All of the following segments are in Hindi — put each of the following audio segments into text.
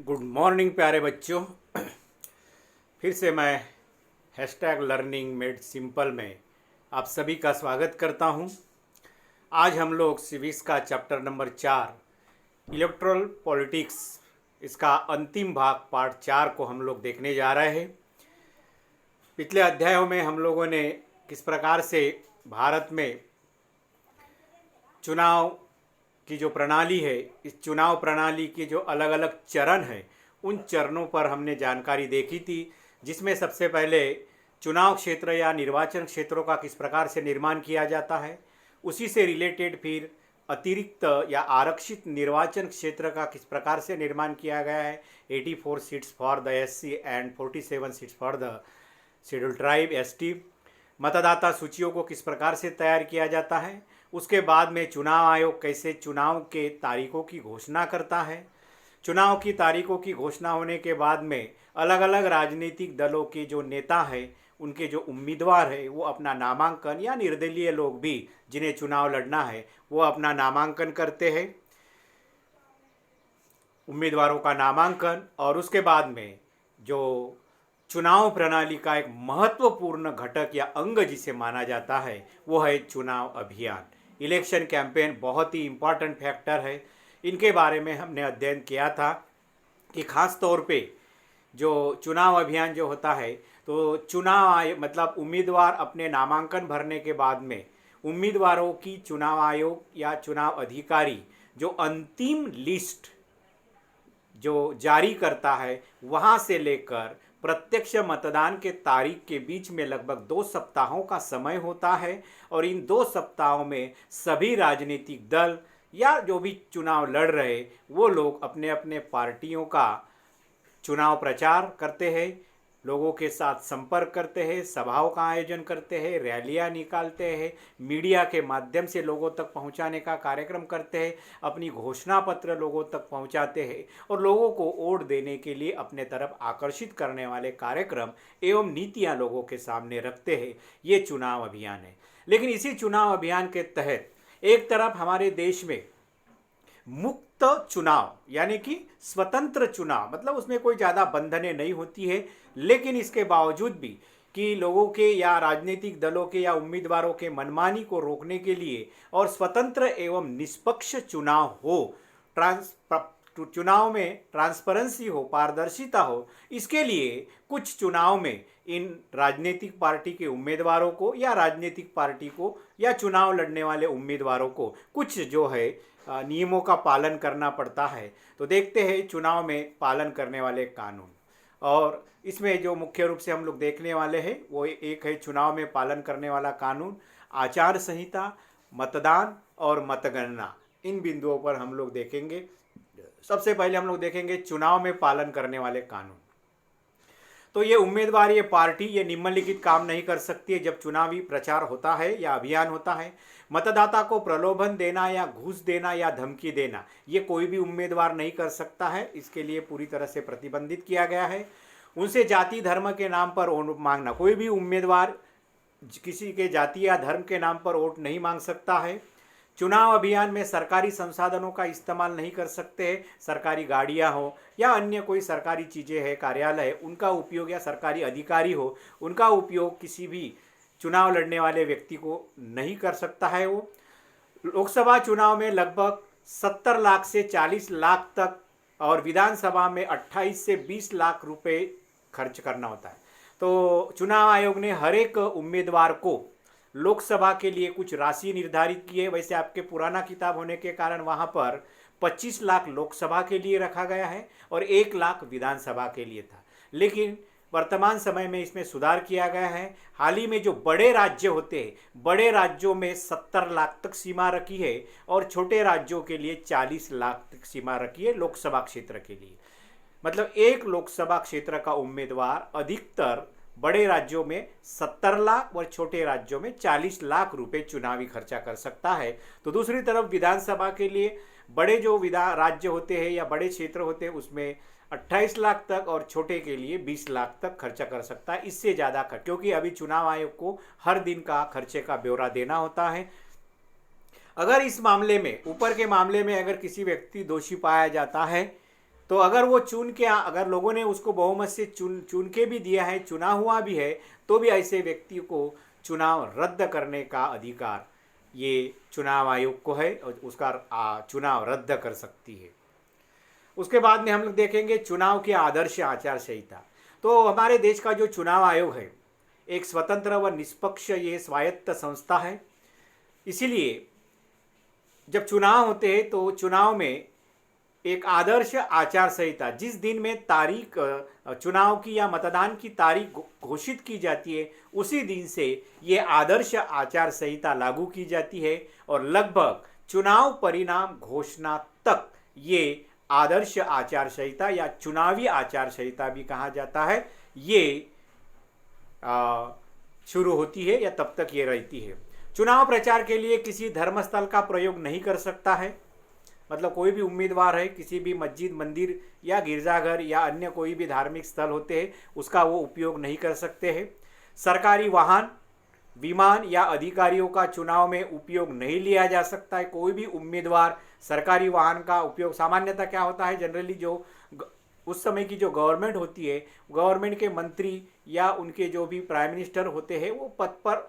गुड मॉर्निंग प्यारे बच्चों। फिर से मैं हैशटैग लर्निंग मेड सिंपल में आप सभी का स्वागत करता हूं। आज हम लोग सिविक्स का चैप्टर नंबर 4 इलेक्ट्रल पॉलिटिक्स, इसका अंतिम भाग पार्ट 4 को हम लोग देखने जा रहे हैं। पिछले अध्यायों में हम लोगों ने किस प्रकार से भारत में चुनाव की जो प्रणाली है, इस चुनाव प्रणाली के जो अलग अलग चरण हैं, उन चरणों पर हमने जानकारी देखी थी, जिसमें सबसे पहले चुनाव क्षेत्र या निर्वाचन क्षेत्रों का किस प्रकार से निर्माण किया जाता है, उसी से रिलेटेड फिर अतिरिक्त या आरक्षित निर्वाचन क्षेत्र का किस प्रकार से निर्माण किया गया है। 84 seats for the SC and 47 seats for the schedule tribe ST. मतदाता सूचियों को किस प्रकार से तैयार किया जाता है। उसके बाद में चुनाव आयोग कैसे चुनाव के तारीखों की घोषणा करता है। चुनाव की तारीखों की घोषणा होने के बाद में अलग अलग राजनीतिक दलों के जो नेता हैं, उनके जो उम्मीदवार हैं, वो अपना नामांकन, या निर्दलीय लोग भी जिन्हें चुनाव लड़ना है वो अपना नामांकन करते हैं, उम्मीदवारों का नामांकन। और उसके बाद में जो चुनाव प्रणाली का एक महत्वपूर्ण घटक या अंग जिसे माना जाता है वो है चुनाव अभियान। इलेक्शन कैंपेन बहुत ही इम्पॉर्टेंट फैक्टर है। इनके बारे में हमने अध्ययन किया था कि खास तौर पे जो चुनाव अभियान जो होता है, तो चुनाव आयोग मतलब उम्मीदवार अपने नामांकन भरने के बाद में उम्मीदवारों की चुनाव आयोग या चुनाव अधिकारी जो अंतिम लिस्ट जो जारी करता है, वहाँ से लेकर प्रत्यक्ष मतदान के तारीख के बीच में लगभग 2 सप्ताहों का समय होता है। और इन 2 सप्ताहों में सभी राजनीतिक दल या जो भी चुनाव लड़ रहे वो लोग अपने अपने पार्टियों का चुनाव प्रचार करते हैं, लोगों के साथ संपर्क करते हैं, सभाओं का आयोजन करते हैं, रैलियां निकालते हैं, मीडिया के माध्यम से लोगों तक पहुंचाने का कार्यक्रम करते हैं, अपनी घोषणा पत्र लोगों तक पहुंचाते हैं और लोगों को वोट देने के लिए अपने तरफ आकर्षित करने वाले कार्यक्रम एवं नीतियां लोगों के सामने रखते हैं। ये चुनाव अभियान है। लेकिन इसी चुनाव अभियान के तहत एक तरफ हमारे देश में मुक्त चुनाव यानी कि स्वतंत्र चुनाव, मतलब उसमें कोई ज़्यादा बंधनें नहीं होती है, लेकिन इसके बावजूद भी कि लोगों के या राजनीतिक दलों के या उम्मीदवारों के मनमानी को रोकने के लिए और स्वतंत्र एवं निष्पक्ष चुनाव हो, चुनाव में ट्रांसपेरेंसी हो, पारदर्शिता हो, इसके लिए कुछ चुनाव में इन राजनीतिक पार्टी के उम्मीदवारों को या राजनीतिक पार्टी को या चुनाव लड़ने वाले उम्मीदवारों को कुछ जो है नियमों का पालन करना पड़ता है। तो देखते हैं चुनाव में पालन करने वाले कानून, और इसमें जो मुख्य रूप से हम लोग देखने वाले हैं वो एक है चुनाव में पालन करने वाला कानून, आचार संहिता, मतदान और मतगणना। इन बिंदुओं पर हम लोग देखेंगे। सबसे पहले हम लोग देखेंगे चुनाव में पालन करने वाले कानून। तो ये उम्मीदवार, ये पार्टी, ये निम्नलिखित काम नहीं कर सकती है जब चुनावी प्रचार होता है या अभियान होता है। मतदाता को प्रलोभन देना या घूस देना या धमकी देना, ये कोई भी उम्मीदवार नहीं कर सकता है। इसके लिए पूरी तरह से प्रतिबंधित किया गया है। उनसे जाति धर्म के नाम पर वोट मांगना, कोई भी उम्मीदवार किसी के जाति या धर्म के नाम पर वोट नहीं मांग सकता है। चुनाव अभियान में सरकारी संसाधनों का इस्तेमाल नहीं कर सकते हैं। सरकारी गाड़ियां हो या अन्य कोई सरकारी चीज़ें हैं, कार्यालय है, उनका उपयोग, या सरकारी अधिकारी हो, उनका उपयोग किसी भी चुनाव लड़ने वाले व्यक्ति को नहीं कर सकता है। वो लोकसभा चुनाव में लगभग 70 लाख से 40 लाख तक और विधानसभा में 28 से 20 लाख रुपए खर्च करना होता है। तो चुनाव आयोग ने हर एक उम्मीदवार को लोकसभा के लिए कुछ राशि निर्धारित की है। वैसे आपके पुराना किताब होने के कारण वहाँ पर 25 लाख लोकसभा के लिए रखा गया है और 1 लाख विधानसभा के लिए था, लेकिन वर्तमान समय में इसमें सुधार किया गया है। हाल ही में जो बड़े राज्य होते हैं, बड़े राज्यों में 70 लाख तक सीमा रखी है और छोटे राज्यों के लिए 40 लाख तक सीमा रखी है लोकसभा क्षेत्र के लिए। मतलब एक लोकसभा क्षेत्र का उम्मीदवार अधिकतर बड़े राज्यों में 70 लाख और छोटे राज्यों में 40 लाख रुपए चुनावी खर्चा कर सकता है। तो दूसरी तरफ विधानसभा के लिए बड़े जो राज्य होते हैं या बड़े क्षेत्र होते हैं उसमें 28 लाख तक और छोटे के लिए 20 लाख तक खर्चा कर सकता है। इससे ज़्यादा क्योंकि अभी चुनाव आयोग को हर दिन का खर्चे का ब्यौरा देना होता है। अगर इस मामले में, ऊपर के मामले में अगर किसी व्यक्ति दोषी पाया जाता है तो अगर वो चुन के अगर लोगों ने उसको बहुमत से चुन चुन के भी दिया है, चुना हुआ भी है, तो भी ऐसे व्यक्ति को चुनाव रद्द करने का अधिकार ये चुनाव आयोग को है और उसका चुनाव रद्द कर सकती है। उसके बाद में हम लोग देखेंगे चुनाव की आदर्श आचार संहिता। तो हमारे देश का जो चुनाव आयोग है एक स्वतंत्र व निष्पक्ष ये स्वायत्त संस्था है। इसीलिए जब चुनाव होते हैं तो चुनाव में एक आदर्श आचार संहिता, जिस दिन में तारीख चुनाव की या मतदान की तारीख घोषित की जाती है उसी दिन से ये आदर्श आचार संहिता लागू की जाती है और लगभग चुनाव परिणाम घोषणा तक ये आदर्श आचार संहिता या चुनावी आचार संहिता भी कहा जाता है, ये शुरू होती है या तब तक ये रहती है। चुनाव प्रचार के लिए किसी धर्मस्थल का प्रयोग नहीं कर सकता है, मतलब कोई भी उम्मीदवार है किसी भी मस्जिद, मंदिर या गिरजाघर या अन्य कोई भी धार्मिक स्थल होते हैं उसका वो उपयोग नहीं कर सकते हैं। सरकारी वाहन, विमान या अधिकारियों का चुनाव में उपयोग नहीं लिया जा सकता है। कोई भी उम्मीदवार सरकारी वाहन का उपयोग, सामान्यतः क्या होता है जनरली जो उस समय की जो गवर्नमेंट होती है, गवर्नमेंट के मंत्री या उनके जो भी प्राइम मिनिस्टर होते हैं वो पद पर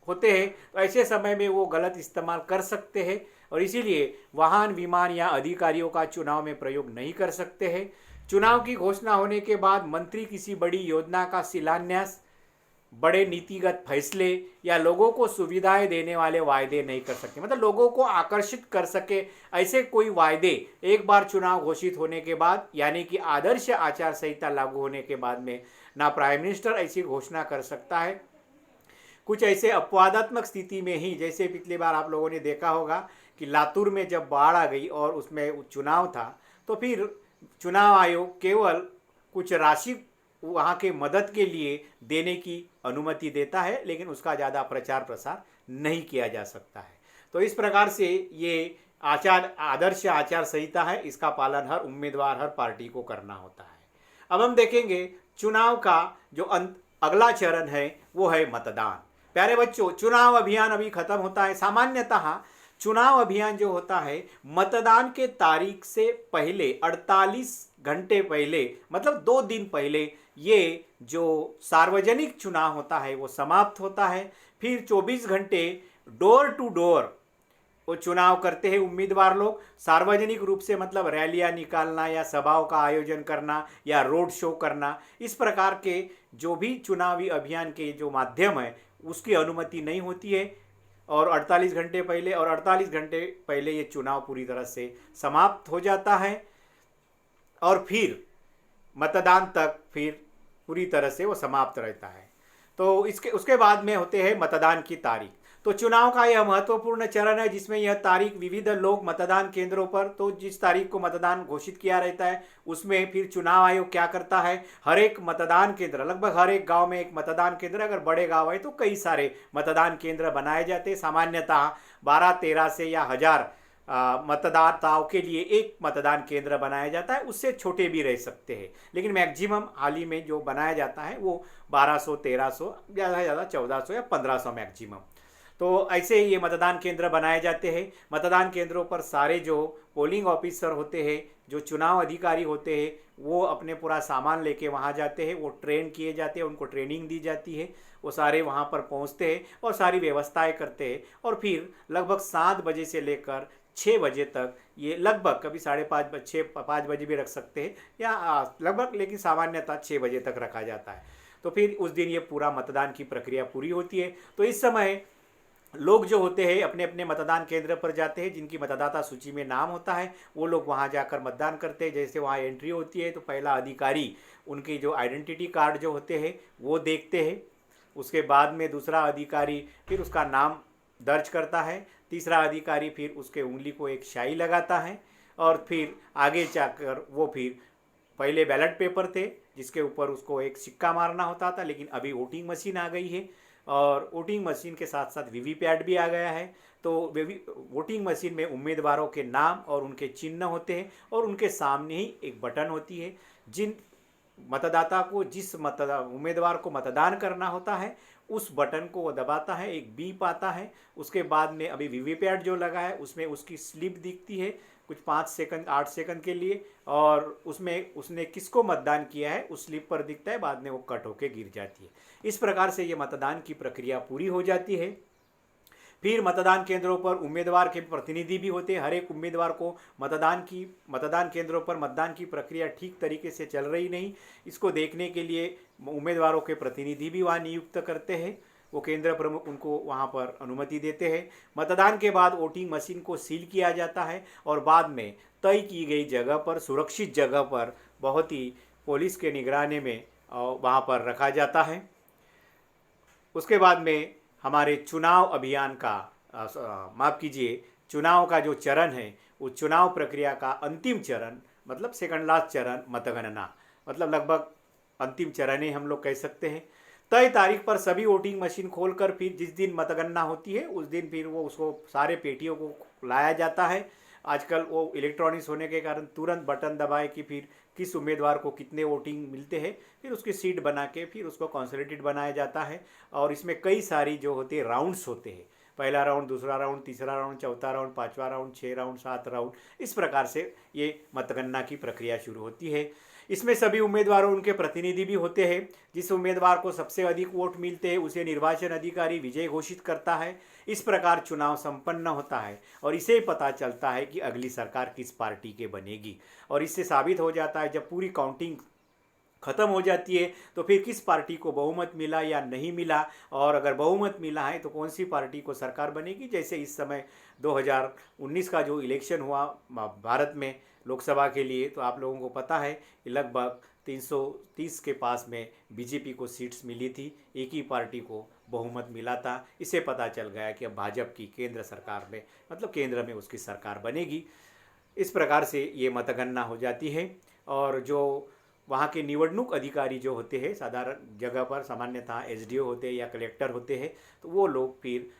होते हैं, तो ऐसे समय में वो गलत इस्तेमाल कर सकते हैं और इसीलिए वाहन, विमान या अधिकारियों का चुनाव में प्रयोग नहीं कर सकते हैं। चुनाव की घोषणा होने के बाद मंत्री किसी बड़ी योजना का शिलान्यास, बड़े नीतिगत फैसले या लोगों को सुविधाएं देने वाले वायदे नहीं कर सकते। मतलब लोगों को आकर्षित कर सके ऐसे कोई वायदे एक बार चुनाव घोषित होने के बाद, यानी कि आदर्श आचार संहिता लागू होने के बाद में ना प्राइम मिनिस्टर ऐसी घोषणा कर सकता है। कुछ ऐसे अपवादात्मक स्थिति में ही, जैसे पिछली बार आप लोगों ने देखा होगा कि लातूर में जब बाढ़ आ गई और उसमें चुनाव था, तो फिर चुनाव आयोग केवल कुछ राशि वहाँ के मदद के लिए देने की अनुमति देता है, लेकिन उसका ज़्यादा प्रचार प्रसार नहीं किया जा सकता है। तो इस प्रकार से ये आदर्श आचार संहिता है, इसका पालन हर उम्मीदवार, हर पार्टी को करना होता है। अब हम देखेंगे चुनाव का जो अगला चरण है वो है मतदान। प्यारे बच्चों, चुनाव अभियान अभी खत्म होता है। सामान्यतः चुनाव अभियान जो होता है मतदान के तारीख से पहले 48 घंटे पहले, मतलब 2 दिन पहले ये जो सार्वजनिक चुनाव होता है वो समाप्त होता है। फिर 24 घंटे डोर टू डोर वो चुनाव करते हैं उम्मीदवार लोग। सार्वजनिक रूप से मतलब रैलियां निकालना या सभाओं का आयोजन करना या रोड शो करना, इस प्रकार के जो भी चुनावी अभियान के जो माध्यम है उसकी अनुमति नहीं होती है। और 48 घंटे पहले और 48 घंटे पहले ये चुनाव पूरी तरह से समाप्त हो जाता है और फिर मतदान तक फिर पूरी तरह से वो समाप्त रहता है। तो उसके बाद में होते हैं मतदान की तारीख। तो चुनाव का यह महत्वपूर्ण चरण है जिसमें यह तारीख विविध लोग मतदान केंद्रों पर, तो जिस तारीख को मतदान घोषित किया रहता है उसमें फिर चुनाव आयोग क्या करता है, हर एक मतदान केंद्र, लगभग हर एक गांव में एक मतदान केंद्र, अगर बड़े गांव है तो कई सारे मतदान केंद्र बनाए जाते हैं। सामान्यतः 12-13 से या 1000 मतदाताओं के लिए एक मतदान केंद्र बनाया जाता है, उससे छोटे भी रह सकते हैं, लेकिन मैक्सिमम हाल ही में जो बनाया जाता है वो 1200, 1300, ज़्यादा से ज़्यादा 1400 या 1500 मैक्सिमम। तो ऐसे ये मतदान केंद्र बनाए जाते हैं। मतदान केंद्रों पर सारे जो पोलिंग ऑफिसर होते हैं, जो चुनाव अधिकारी होते हैं, वो अपने पूरा सामान लेके वहाँ जाते हैं, वो ट्रेन किए जाते हैं, उनको ट्रेनिंग दी जाती है, वो सारे वहाँ पर पहुँचते हैं और सारी व्यवस्थाएं करते हैं और फिर लगभग 7 बजे से लेकर 6 बजे तक, ये लगभग कभी 5:30 बजे भी रख सकते हैं या लगभग, लेकिन सामान्यतः 6 बजे तक रखा जाता है। तो फिर उस दिन ये पूरा मतदान की प्रक्रिया पूरी होती है। तो इस समय लोग जो होते हैं अपने अपने मतदान केंद्र पर जाते हैं, जिनकी मतदाता सूची में नाम होता है वो लोग वहाँ जाकर मतदान करते हैं। जैसे वहाँ एंट्री होती है तो पहला अधिकारी उनकी जो आइडेंटिटी कार्ड जो होते हैं वो देखते हैं, उसके बाद में दूसरा अधिकारी फिर उसका नाम दर्ज करता है, तीसरा अधिकारी फिर उसके उंगली को एक शाई लगाता है और फिर आगे जाकर वो फिर, पहले बैलेट पेपर थे जिसके ऊपर उसको एक सिक्का मारना होता था, लेकिन अभी वोटिंग मशीन आ गई है और वोटिंग मशीन के साथ साथ वीवीपैट भी आ गया है। तो वोटिंग मशीन में उम्मीदवारों के नाम और उनके चिन्ह होते हैं और उनके सामने ही एक बटन होती है, जिन मतदाता को जिस उम्मीदवार को मतदान करना होता है उस बटन को वो दबाता है, एक बीप आता है। उसके बाद में अभी वीवीपैट जो लगा है उसमें उसकी स्लिप दिखती है, कुछ 5 सेकंड 8 सेकंड के लिए, और उसमें उसने किसको मतदान किया है उस स्लिप पर दिखता है, बाद में वो कट होके गिर जाती है। इस प्रकार से ये मतदान की प्रक्रिया पूरी हो जाती है। फिर मतदान केंद्रों पर उम्मीदवार के प्रतिनिधि भी होते हैं। हर एक उम्मीदवार को मतदान केंद्रों पर मतदान की प्रक्रिया ठीक तरीके से चल रही नहीं, इसको देखने के लिए उम्मीदवारों के प्रतिनिधि भी वहाँ नियुक्त करते हैं। वो केंद्र प्रमुख उनको वहाँ पर अनुमति देते हैं। मतदान के बाद वोटिंग मशीन को सील किया जाता है और बाद में तय की गई जगह पर, सुरक्षित जगह पर, बहुत ही पुलिस के निगरानी में वहाँ पर रखा जाता है। उसके बाद में हमारे चुनाव अभियान का माफ़ कीजिए, चुनाव का जो चरण है, उस चुनाव प्रक्रिया का अंतिम चरण, मतलब सेकंड लास्ट चरण मतगणना, मतलब लगभग अंतिम चरण ही हम लोग कह सकते हैं। तय तारीख पर सभी वोटिंग मशीन खोलकर फिर जिस दिन मतगणना होती है उस दिन फिर वो उसको सारे पेटियों को लाया जाता है। आजकल वो इलेक्ट्रॉनिक्स होने के कारण तुरंत बटन दबाए कि फिर किस उम्मीदवार को कितने वोटिंग मिलते हैं, फिर उसकी सीट बना के फिर उसको कंसोलिडेट बनाया जाता है। और इसमें कई सारी जो होती है राउंड्स होते हैं, पहला राउंड, दूसरा राउंड, तीसरा राउंड, चौथा राउंड, पांचवा राउंड, 6 राउंड, 7 राउंड, इस प्रकार से ये मतगणना की प्रक्रिया शुरू होती है। इसमें सभी उम्मीदवारों उनके प्रतिनिधि भी होते हैं। जिस उम्मीदवार को सबसे अधिक वोट मिलते हैं उसे निर्वाचन अधिकारी विजय घोषित करता है। इस प्रकार चुनाव संपन्न होता है और इसे पता चलता है कि अगली सरकार किस पार्टी के बनेगी। और इससे साबित हो जाता है, जब पूरी काउंटिंग ख़त्म हो जाती है तो फिर किस पार्टी को बहुमत मिला या नहीं मिला, और अगर बहुमत मिला है तो कौन सी पार्टी को सरकार बनेगी। जैसे इस समय 2019 का जो इलेक्शन हुआ भारत में लोकसभा के लिए, तो आप लोगों को पता है कि लगभग 330 के पास में बीजेपी को सीट्स मिली थी, एक ही पार्टी को बहुमत मिला था। इससे पता चल गया कि अब भाजपा की केंद्र सरकार में, मतलब केंद्र में उसकी सरकार बनेगी। इस प्रकार से ये मतगणना हो जाती है। और जो वहाँ के निवडणूक अधिकारी जो होते हैं, साधारण जगह पर सामान्यतः एसडीओ होते हैं या कलेक्टर होते हैं, तो वो लोग फिर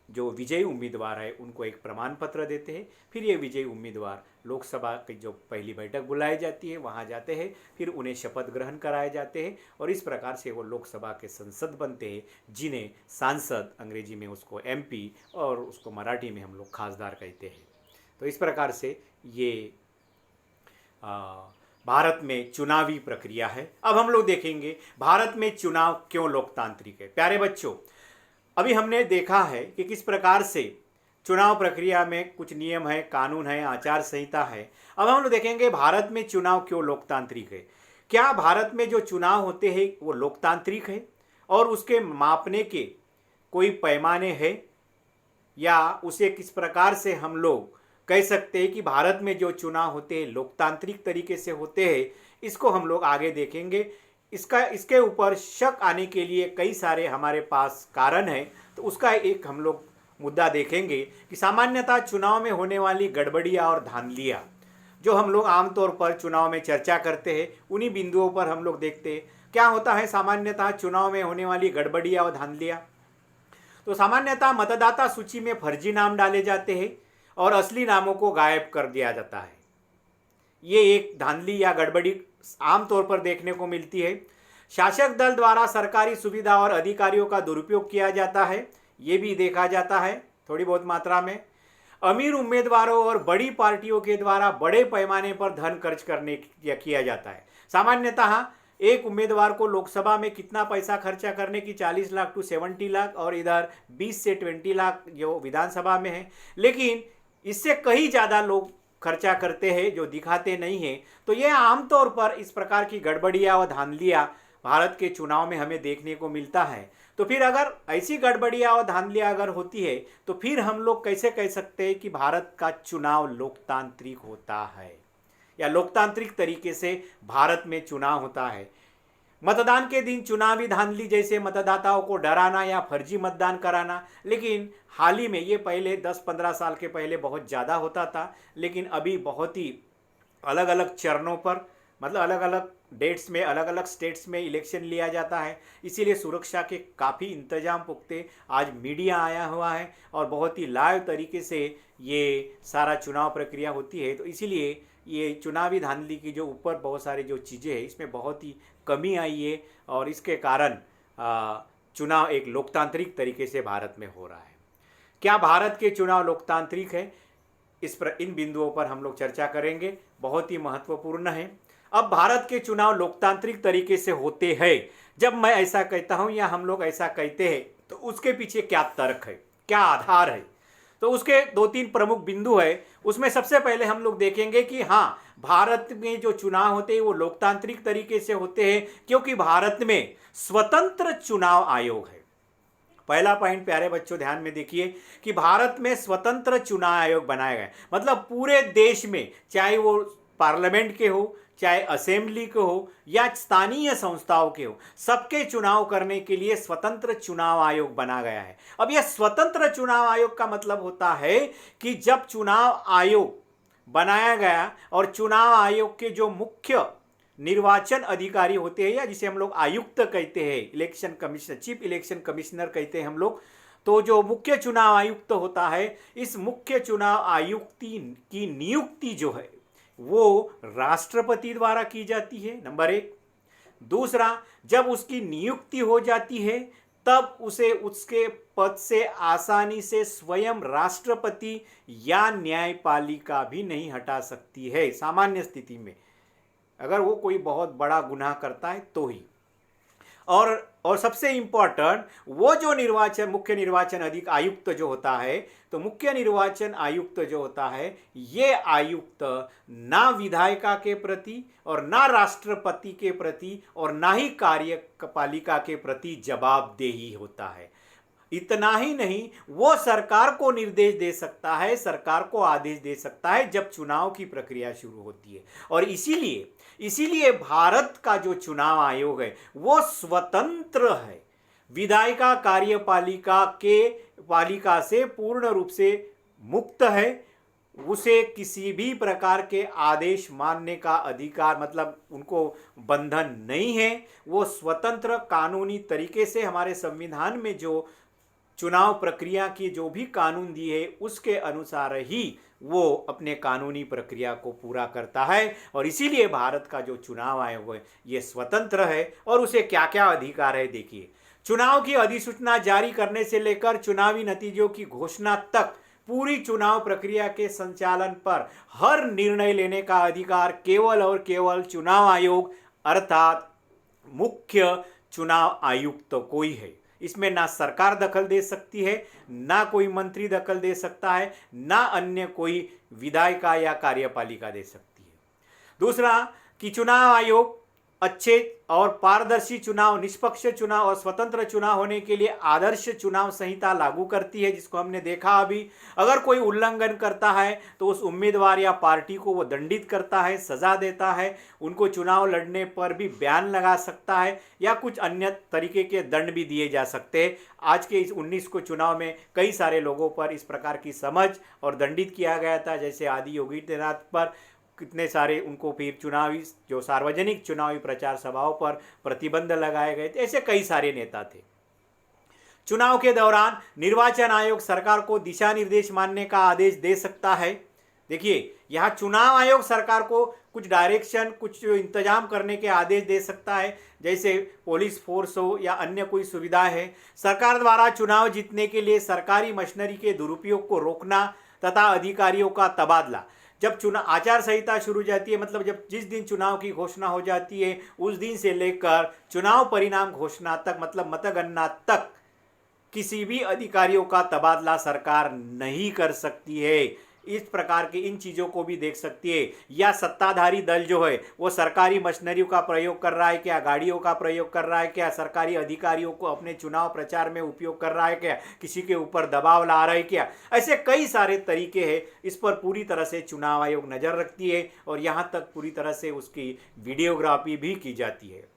जो विजयी उम्मीदवार है उनको एक प्रमाण पत्र देते हैं। फिर ये विजयी उम्मीदवार लोकसभा की जो पहली बैठक बुलाई जाती है वहाँ जाते हैं, फिर उन्हें शपथ ग्रहण कराए जाते हैं और इस प्रकार से वो लोकसभा के सांसद बनते हैं, जिन्हें सांसद अंग्रेजी में उसको एमपी और उसको मराठी में हम लोग खासदार कहते हैं। तो इस प्रकार से ये भारत में चुनावी प्रक्रिया है। अब हम लोग देखेंगे भारत में चुनाव क्यों लोकतांत्रिक है। प्यारे बच्चों, अभी हमने देखा है कि किस प्रकार से चुनाव प्रक्रिया में कुछ नियम है, कानून है, आचार संहिता है। अब हम लोग देखेंगे भारत में चुनाव क्यों लोकतांत्रिक है। क्या भारत में जो चुनाव होते हैं वो लोकतांत्रिक है और उसके मापने के कोई पैमाने हैं, या उसे किस प्रकार से हम लोग कह सकते हैं कि भारत में जो चुनाव होते हैं लोकतांत्रिक तरीके से होते हैं, इसको हम लोग आगे देखेंगे। इसके ऊपर शक आने के लिए कई सारे हमारे पास कारण हैं। तो उसका एक हम लोग मुद्दा देखेंगे कि सामान्यतः चुनाव में होने वाली गड़बड़ियाँ और धांधलियाँ जो हम लोग आमतौर पर चुनाव में चर्चा करते हैं, उन्हीं बिंदुओं पर हम लोग देखते हैं क्या होता है सामान्यतः चुनाव में होने वाली गड़बड़ियाँ और धांधलियाँ। तो सामान्यतः मतदाता सूची में फर्जी नाम डाले जाते हैं और असली नामों को गायब कर दिया जाता है। ये एक धांधली या गड़बड़ी आमतौर पर देखने को मिलती है। शासक दल द्वारा सरकारी सुविधा और अधिकारियों का दुरुपयोग किया जाता है, ये भी देखा जाता है थोड़ी बहुत मात्रा में। अमीर उम्मीदवारों और बड़ी पार्टियों के द्वारा बड़े पैमाने पर धन खर्च करने किया जाता है। सामान्यतः एक उम्मीदवार को लोकसभा में कितना पैसा खर्चा करने की 40 लाख टू 70 लाख और इधर 20 से 20 लाख जो विधानसभा में है, लेकिन इससे कहीं ज़्यादा लोग खर्चा करते हैं जो दिखाते नहीं हैं। तो ये आमतौर पर इस प्रकार की गड़बड़ियाँ और धांधलियाँ भारत के चुनाव में हमें देखने को मिलता है। तो फिर अगर ऐसी गड़बड़ियाँ और धांधलियाँ अगर होती है तो फिर हम लोग कैसे कह सकते हैं कि भारत का चुनाव लोकतांत्रिक होता है या लोकतांत्रिक तरीके से भारत में चुनाव होता है। मतदान के दिन चुनावी धांधली जैसे मतदाताओं को डराना या फर्जी मतदान कराना, लेकिन हाल ही में ये पहले 10-15 साल के पहले बहुत ज़्यादा होता था, लेकिन अभी बहुत ही अलग अलग चरणों पर, मतलब अलग अलग डेट्स में अलग अलग स्टेट्स में इलेक्शन लिया जाता है। इसीलिए सुरक्षा के काफ़ी इंतजाम पुख्ते आज मीडिया आया हुआ है और बहुत ही लाइव तरीके से ये सारा चुनाव प्रक्रिया होती है। तो इसीलिए ये चुनावी धांधली की जो ऊपर बहुत सारी जो चीज़ें हैं इसमें बहुत ही कमी आई है और इसके कारण चुनाव एक लोकतांत्रिक तरीके से भारत में हो रहा है। क्या भारत के चुनाव लोकतांत्रिक है? इन बिंदुओं पर हम लोग चर्चा करेंगे, बहुत ही महत्वपूर्ण है। अब भारत के चुनाव लोकतांत्रिक तरीके से होते हैं, जब मैं ऐसा कहता हूं या हम लोग ऐसा कहते हैं तो उसके पीछे क्या तर्क है, क्या आधार है, तो उसके दो तीन प्रमुख बिंदु है। उसमें सबसे पहले हम लोग देखेंगे कि हाँ, भारत में जो चुनाव होते हैं वो लोकतांत्रिक तरीके से होते हैं क्योंकि भारत में स्वतंत्र चुनाव आयोग है। पहला पॉइंट प्यारे बच्चों ध्यान में देखिए कि भारत में स्वतंत्र चुनाव आयोग बनाए गए, मतलब पूरे देश में, चाहे वो पार्लियामेंट के हो, चाहे असेंबली के हो या स्थानीय संस्थाओं के हो, सबके चुनाव करने के लिए स्वतंत्र चुनाव आयोग बना गया है। अब यह स्वतंत्र चुनाव आयोग का मतलब होता है कि जब चुनाव आयोग बनाया गया और चुनाव आयोग के जो मुख्य निर्वाचन अधिकारी होते हैं या जिसे हम लोग आयुक्त कहते हैं, election commissioner, chief election commissioner कहते हैं हम लोग, तो जो मुख्य चुनाव आयुक्त होता है, इस मुख्य चुनाव आयुक्त की नियुक्ति जो है वो राष्ट्रपति द्वारा की जाती है, नंबर एक। दूसरा, जब उसकी नियुक्ति हो जाती है तब उसे उसके पद से आसानी से स्वयं राष्ट्रपति या न्यायपालिका भी नहीं हटा सकती है सामान्य स्थिति में, अगर वो कोई बहुत बड़ा गुनाह करता है तो ही। और सबसे इंपॉर्टेंट, वो जो मुख्य निर्वाचन आयुक्त जो होता है, तो मुख्य निर्वाचन आयुक्त जो होता है, ये आयुक्त ना विधायिका के प्रति और ना राष्ट्रपति के प्रति और ना ही कार्यपालिका के प्रति जवाबदेही होता है। इतना ही नहीं, वो सरकार को निर्देश दे सकता है, सरकार को आदेश दे सकता है जब चुनाव की प्रक्रिया शुरू होती है। और इसीलिए भारत का जो चुनाव आयोग है वो स्वतंत्र है, विधायिका पालिका से पूर्ण रूप से मुक्त है। उसे किसी भी प्रकार के आदेश मानने का अधिकार, मतलब उनको बंधन नहीं है। वो स्वतंत्र कानूनी तरीके से हमारे संविधान में जो चुनाव प्रक्रिया की जो भी कानून दिए है उसके अनुसार ही वो अपने कानूनी प्रक्रिया को पूरा करता है। और इसीलिए भारत का जो चुनाव आयोग है ये स्वतंत्र है। और उसे क्या क्या अधिकार है देखिए, चुनाव की अधिसूचना जारी करने से लेकर चुनावी नतीजों की घोषणा तक पूरी चुनाव प्रक्रिया के संचालन पर हर निर्णय लेने का अधिकार केवल और केवल चुनाव आयोग अर्थात मुख्य चुनाव आयुक्त को ही है। इसमें ना सरकार दखल दे सकती है, ना कोई मंत्री दखल दे सकता है, ना अन्य कोई विधायिका या कार्यपालिका दे सकती है। दूसरा कि चुनाव आयोग अच्छे और पारदर्शी चुनाव, निष्पक्ष चुनाव और स्वतंत्र चुनाव होने के लिए आदर्श चुनाव संहिता लागू करती है, जिसको हमने देखा अभी। अगर कोई उल्लंघन करता है तो उस उम्मीदवार या पार्टी को वो दंडित करता है, सजा देता है, उनको चुनाव लड़ने पर भी बैन लगा सकता है या कुछ अन्य तरीके के दंड भी दिए जा सकते हैं। आज के इस 19 को चुनाव में कई सारे लोगों पर इस प्रकार की समझ और दंडित किया गया था, जैसे आदि योगी आदित्यनाथ पर कितने सारे उनको फिर चुनावी जो सार्वजनिक चुनावी प्रचार सभाओं पर प्रतिबंध लगाए गए थे। ऐसे कई सारे नेता थे। चुनाव के दौरान निर्वाचन आयोग सरकार को दिशा निर्देश मानने का आदेश दे सकता है। देखिए, यहाँ चुनाव आयोग सरकार को कुछ डायरेक्शन, कुछ इंतजाम करने के आदेश दे सकता है, जैसे पुलिस फोर्स हो या अन्य कोई सुविधा है। सरकार द्वारा चुनाव जीतने के लिए सरकारी मशीनरी के दुरुपयोग को रोकना तथा अधिकारियों का तबादला। जब चुनाव आचार संहिता शुरू जाती है, मतलब जिस दिन चुनाव की घोषणा हो जाती है उस दिन से लेकर चुनाव परिणाम घोषणा तक, मतलब मतगणना तक, किसी भी अधिकारियों का तबादला सरकार नहीं कर सकती है। इस प्रकार की इन चीज़ों को भी देख सकती है। या सत्ताधारी दल जो है वो सरकारी मशीनरियों का प्रयोग कर रहा है क्या, गाड़ियों का प्रयोग कर रहा है क्या, सरकारी अधिकारियों को अपने चुनाव प्रचार में उपयोग कर रहा है क्या, किसी के ऊपर दबाव ला रहा है क्या, ऐसे कई सारे तरीके हैं। इस पर पूरी तरह से चुनाव आयोग नज़र रखती है और यहाँ तक पूरी तरह से उसकी वीडियोग्राफी भी की जाती है।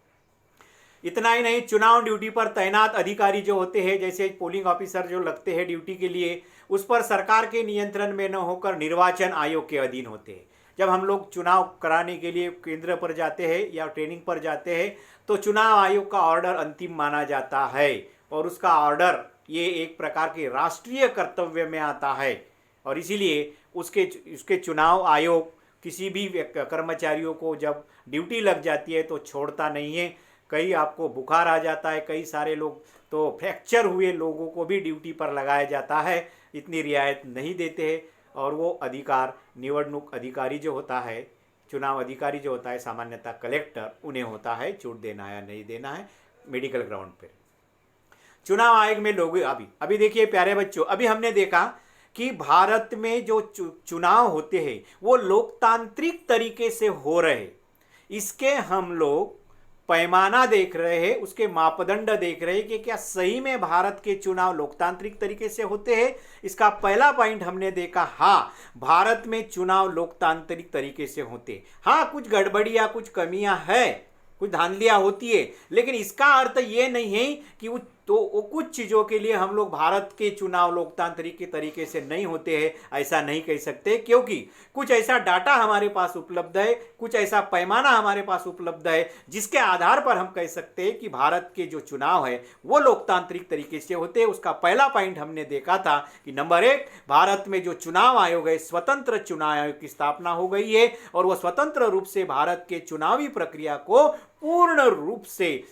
इतना ही नहीं, चुनाव ड्यूटी पर तैनात अधिकारी जो होते हैं, जैसे पोलिंग ऑफिसर जो लगते हैं ड्यूटी के लिए, उस पर सरकार के नियंत्रण में न होकर निर्वाचन आयोग के अधीन होते हैं। जब हम लोग चुनाव कराने के लिए केंद्र पर जाते हैं या ट्रेनिंग पर जाते हैं तो चुनाव आयोग का ऑर्डर अंतिम माना जाता है और उसका ऑर्डर ये एक प्रकार के राष्ट्रीय कर्तव्य में आता है। और इसीलिए उसके चुनाव आयोग किसी भी कर्मचारियों को जब ड्यूटी लग जाती है तो छोड़ता नहीं है। कई आपको बुखार आ जाता है, कई सारे लोग तो फ्रैक्चर हुए लोगों को भी ड्यूटी पर लगाया जाता है, इतनी रियायत नहीं देते हैं। और वो अधिकार निवडणूक अधिकारी जो होता है, चुनाव अधिकारी जो होता है, सामान्यतः कलेक्टर, उन्हें होता है छूट देना है या नहीं देना है मेडिकल ग्राउंड पर। चुनाव आयोग में लोग अभी देखिए प्यारे बच्चों, अभी हमने देखा कि भारत में जो चुनाव होते हैं वो लोकतांत्रिक तरीके से हो रहे, इसके हम लोग पैमाना देख रहे हैं, उसके मापदंड देख रहे हैं कि क्या सही में भारत के चुनाव लोकतांत्रिक तरीके से होते हैं। इसका पहला पॉइंट हमने देखा, हाँ भारत में चुनाव लोकतांत्रिक तरीके से होते। हाँ कुछ गड़बड़ियां, कुछ कमियां है, कुछ धांधलियां होती है, लेकिन इसका अर्थ ये नहीं है कि वो कुछ चीज़ों के लिए हम लोग भारत के चुनाव लोकतांत्रिक के तरीके से नहीं होते हैं, ऐसा नहीं कह सकते, क्योंकि कुछ ऐसा डाटा हमारे पास उपलब्ध है, कुछ ऐसा पैमाना हमारे पास उपलब्ध है जिसके आधार पर हम कह सकते हैं कि भारत के जो चुनाव है वो लोकतांत्रिक तरीके से होते हैं। उसका पहला पॉइंट हमने देखा था कि नंबर 1, भारत में जो चुनाव आयोग है, स्वतंत्र चुनाव आयोग की स्थापना हो गई है और वह स्वतंत्र रूप से भारत के चुनावी प्रक्रिया को पूर्ण रूप से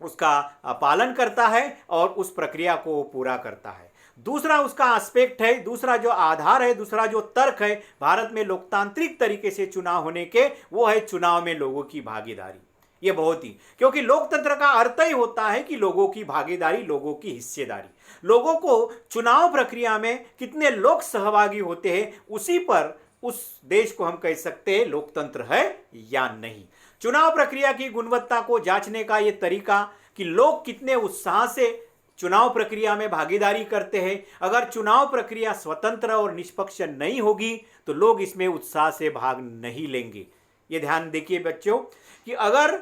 उसका पालन करता है और उस प्रक्रिया को पूरा करता है। दूसरा उसका एस्पेक्ट है, दूसरा जो आधार है, दूसरा जो तर्क है भारत में लोकतांत्रिक तरीके से चुनाव होने के, वो है चुनाव में लोगों की भागीदारी। ये बहुत ही, क्योंकि लोकतंत्र का अर्थ ही होता है कि लोगों की भागीदारी, लोगों की हिस्सेदारी। लोगों को चुनाव प्रक्रिया में कितने लोग सहभागी होते हैं उसी पर उस देश को हम कह सकते हैं लोकतंत्र है या नहीं। चुनाव प्रक्रिया की गुणवत्ता को जांचने का यह तरीका कि लोग कितने उत्साह से चुनाव प्रक्रिया में भागीदारी करते हैं। अगर चुनाव प्रक्रिया स्वतंत्र और निष्पक्ष नहीं होगी तो लोग इसमें उत्साह से भाग नहीं लेंगे। ये ध्यान देखिए बच्चों कि अगर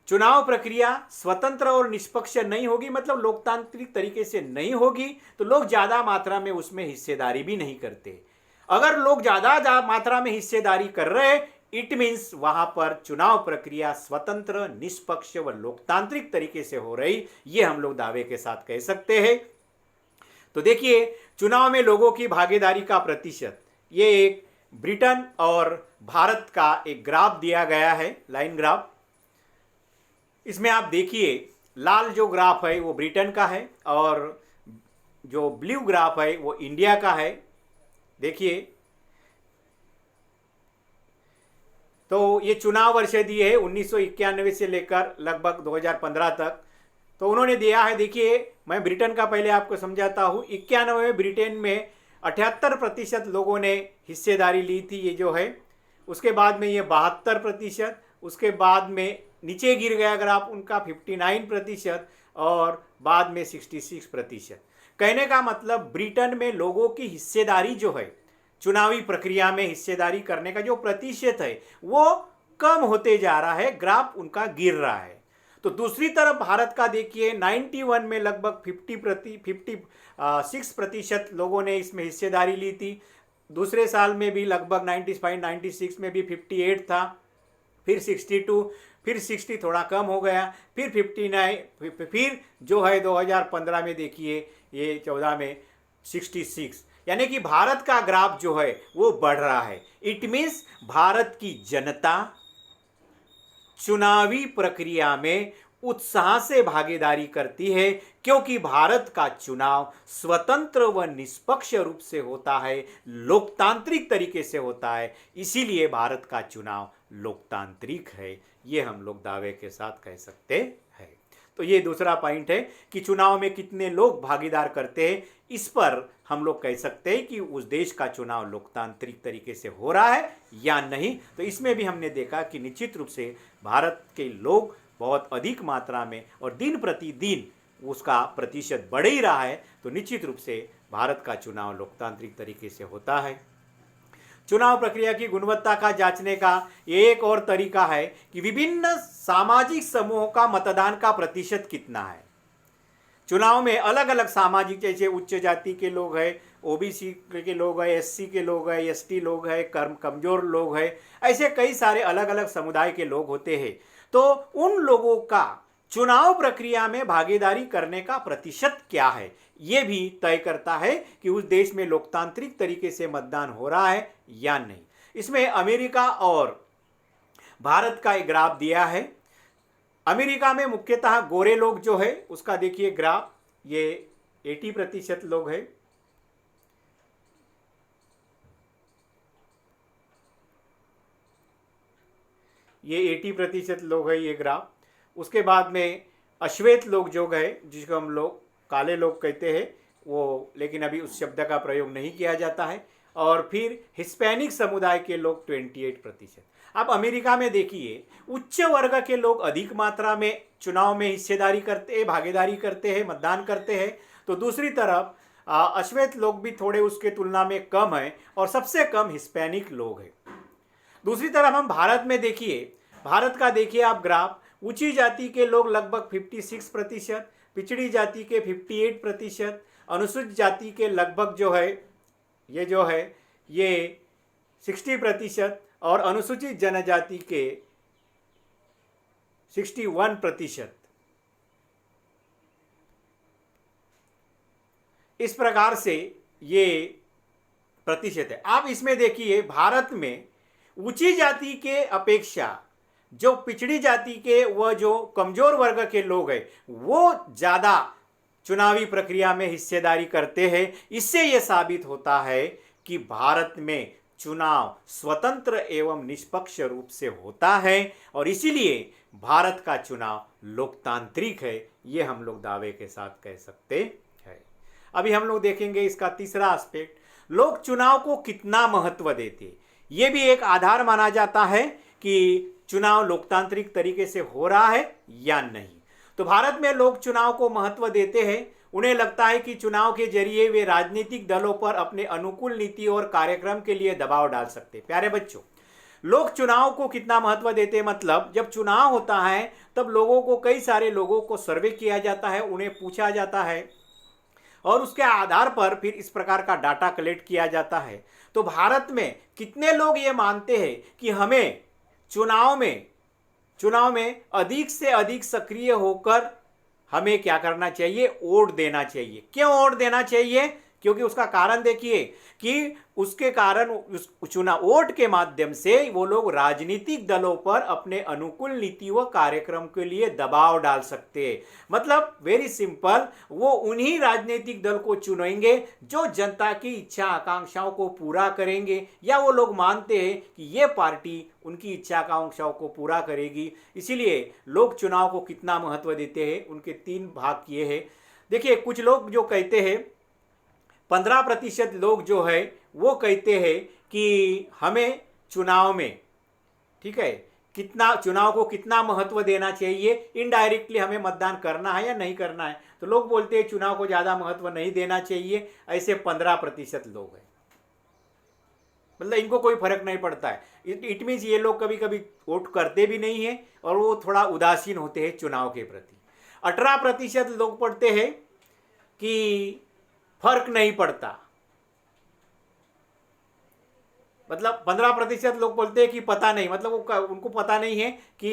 चुनाव प्रक्रिया स्वतंत्र और निष्पक्ष नहीं होगी, मतलब लोकतांत्रिक तरीके से नहीं होगी, तो लोग ज्यादा मात्रा में उसमें हिस्सेदारी भी नहीं करते। अगर लोग ज्यादा मात्रा में हिस्सेदारी कर रहे हैं, इट मीन्स वहां पर चुनाव प्रक्रिया स्वतंत्र, निष्पक्ष व लोकतांत्रिक तरीके से हो रही, ये हम लोग दावे के साथ कह सकते हैं। तो देखिए चुनाव में लोगों की भागीदारी का प्रतिशत, ये एक ब्रिटेन और भारत का एक ग्राफ दिया गया है, लाइन ग्राफ। इसमें आप देखिए लाल जो ग्राफ है वो ब्रिटेन का है और जो ब्लू ग्राफ है वो इंडिया का है। देखिए तो ये चुनाव वर्ष दिए है 1991 से लेकर लगभग 2015 तक। तो उन्होंने दिया है, देखिए मैं ब्रिटेन का पहले आपको समझाता हूँ। 91 में ब्रिटेन में 78% लोगों ने हिस्सेदारी ली थी, ये जो है। उसके बाद में ये 72%, उसके बाद में नीचे गिर गया ग्राफ उनका 59% और बाद में 66%। कहने का मतलब ब्रिटेन में लोगों की हिस्सेदारी जो है, चुनावी प्रक्रिया में हिस्सेदारी करने का जो प्रतिशत है वो कम होते जा रहा है, ग्राफ उनका गिर रहा है। तो दूसरी तरफ भारत का देखिए 91 में लगभग 56% लोगों ने इसमें हिस्सेदारी ली थी। दूसरे साल में भी लगभग 95 96 में भी 58 था, फिर 62, फिर 60 थोड़ा कम हो गया, फिर 59, फिर जो है 2015 में देखिए ये 14 में 66। यानी कि भारत का ग्राफ जो है वो बढ़ रहा है। इट मीन्स भारत की जनता चुनावी प्रक्रिया में उत्साह से भागीदारी करती है, क्योंकि भारत का चुनाव स्वतंत्र व निष्पक्ष रूप से होता है, लोकतांत्रिक तरीके से होता है। इसीलिए भारत का चुनाव लोकतांत्रिक है, ये हम लोग दावे के साथ कह सकते हैं। तो ये दूसरा पॉइंट है कि चुनाव में कितने लोग भागीदार करते हैं, इस पर हम लोग कह सकते हैं कि उस देश का चुनाव लोकतांत्रिक तरीके से हो रहा है या नहीं। तो इसमें भी हमने देखा कि निश्चित रूप से भारत के लोग बहुत अधिक मात्रा में और दिन प्रतिदिन उसका प्रतिशत बढ़ ही रहा है। तो निश्चित रूप से भारत का चुनाव लोकतांत्रिक तरीके से होता है। चुनाव प्रक्रिया की गुणवत्ता का जांचने का एक और तरीका है कि विभिन्न सामाजिक समूहों का मतदान का प्रतिशत कितना है। चुनाव में अलग अलग सामाजिक, जैसे उच्च जाति के लोग हैं, ओबीसी के लोग हैं, एससी के लोग हैं, एसटी लोग हैं, कमजोर लोग हैं, ऐसे कई सारे अलग अलग समुदाय के लोग होते हैं। तो उन लोगों का चुनाव प्रक्रिया में भागीदारी करने का प्रतिशत क्या है, ये भी तय करता है कि उस देश में लोकतांत्रिक तरीके से मतदान हो रहा है या नहीं। इसमें अमेरिका और भारत का एक ग्राफ दिया है। अमेरिका में मुख्यतः गोरे लोग जो है उसका देखिए ग्राफ, ये 80% लोग हैं। ये 80% लोग है ये ग्राफ। उसके बाद में अश्वेत लोग जो है, जिसको हम लोग काले लोग कहते हैं वो, लेकिन अभी उस शब्द का प्रयोग नहीं किया जाता है। और फिर हिस्पैनिक समुदाय के लोग 28%। अब अमेरिका में देखिए उच्च वर्ग के लोग अधिक मात्रा में चुनाव में हिस्सेदारी करते हैं, भागीदारी करते हैं, मतदान करते हैं। तो दूसरी तरफ अश्वेत लोग भी थोड़े उसके तुलना में कम है और सबसे कम हिस्पैनिक लोग हैं। दूसरी तरफ हम भारत में देखिए, भारत का देखिए आप ग्राफ, ऊंची जाति के लोग लगभग 56%, पिछड़ी जाति के 58%, अनुसूचित जाति के लगभग जो है ये 60% और अनुसूचित जनजाति के 61%। इस प्रकार से ये प्रतिशत है। आप इसमें देखिए भारत में ऊंची जाति के अपेक्षा जो पिछड़ी जाति के व जो कमजोर वर्ग के लोग हैं वो ज़्यादा चुनावी प्रक्रिया में हिस्सेदारी करते हैं। इससे यह साबित होता है कि भारत में चुनाव स्वतंत्र एवं निष्पक्ष रूप से होता है और इसीलिए भारत का चुनाव लोकतांत्रिक है, ये हम लोग दावे के साथ कह सकते हैं। अभी हम लोग देखेंगे इसका तीसरा एस्पेक्ट, लोग चुनाव को कितना महत्व देते। ये भी एक आधार माना जाता है कि चुनाव लोकतांत्रिक तरीके से हो रहा है या नहीं। तो भारत में लोग चुनाव को महत्व देते हैं। उन्हें लगता है कि चुनाव के जरिए वे राजनीतिक दलों पर अपने अनुकूल नीति और कार्यक्रम के लिए दबाव डाल सकते। प्यारे बच्चों, लोग चुनाव को कितना महत्व देते हैं, मतलब जब चुनाव होता है तब लोगों को, कई सारे लोगों को सर्वे किया जाता है, उन्हें पूछा जाता है और उसके आधार पर फिर इस प्रकार का डाटा कलेक्ट किया जाता है। तो भारत में कितने लोग ये मानते हैं कि हमें चुनाव में अधिक से अधिक सक्रिय होकर हमें क्या करना चाहिए, वोट देना चाहिए। क्यों वोट देना चाहिए? क्योंकि उसका कारण देखिए कि उसके कारण चुनाव वोट के माध्यम से वो लोग राजनीतिक दलों पर अपने अनुकूल नीति व कार्यक्रम के लिए दबाव डाल सकते हैं। मतलब वेरी सिंपल, वो उन्हीं राजनीतिक दल को चुनेंगे जो जनता की इच्छा आकांक्षाओं को पूरा करेंगे, या वो लोग मानते हैं कि ये पार्टी उनकी इच्छा आकांक्षाओं को पूरा करेगी। इसीलिए लोग चुनाव को कितना महत्व देते हैं, उनके 3 भाग किए हैं। देखिए कुछ लोग जो कहते हैं, 15% लोग जो है वो कहते हैं कि हमें चुनाव में, ठीक है, कितना चुनाव को कितना महत्व देना चाहिए, इनडायरेक्टली हमें मतदान करना है या नहीं करना है। तो लोग बोलते हैं चुनाव को ज़्यादा महत्व नहीं देना चाहिए। ऐसे 15% लोग हैं, मतलब इनको कोई फर्क नहीं पड़ता है। इट मीन्स ये लोग कभी कभी वोट करते भी नहीं है और वो थोड़ा उदासीन होते हैं चुनाव के प्रति। 18% लोग पढ़ते हैं कि फर्क नहीं पड़ता, मतलब 15% लोग बोलते हैं कि पता नहीं, मतलब उनको पता नहीं है कि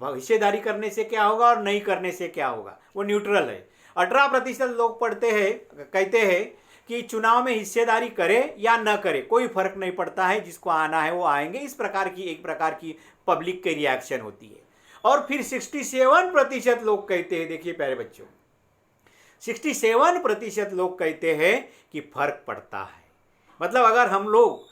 हिस्सेदारी करने से क्या होगा और नहीं करने से क्या होगा, वो न्यूट्रल है। 18% लोग कहते हैं कि चुनाव में हिस्सेदारी करे या न करे कोई फर्क नहीं पड़ता है, जिसको आना है वो आएंगे। इस प्रकार की एक प्रकार की पब्लिक की रिएक्शन होती है। और फिर 67% लोग कहते हैं, देखिए प्यारे बच्चों, 67% लोग कहते हैं कि फर्क पड़ता है। मतलब अगर हम लोग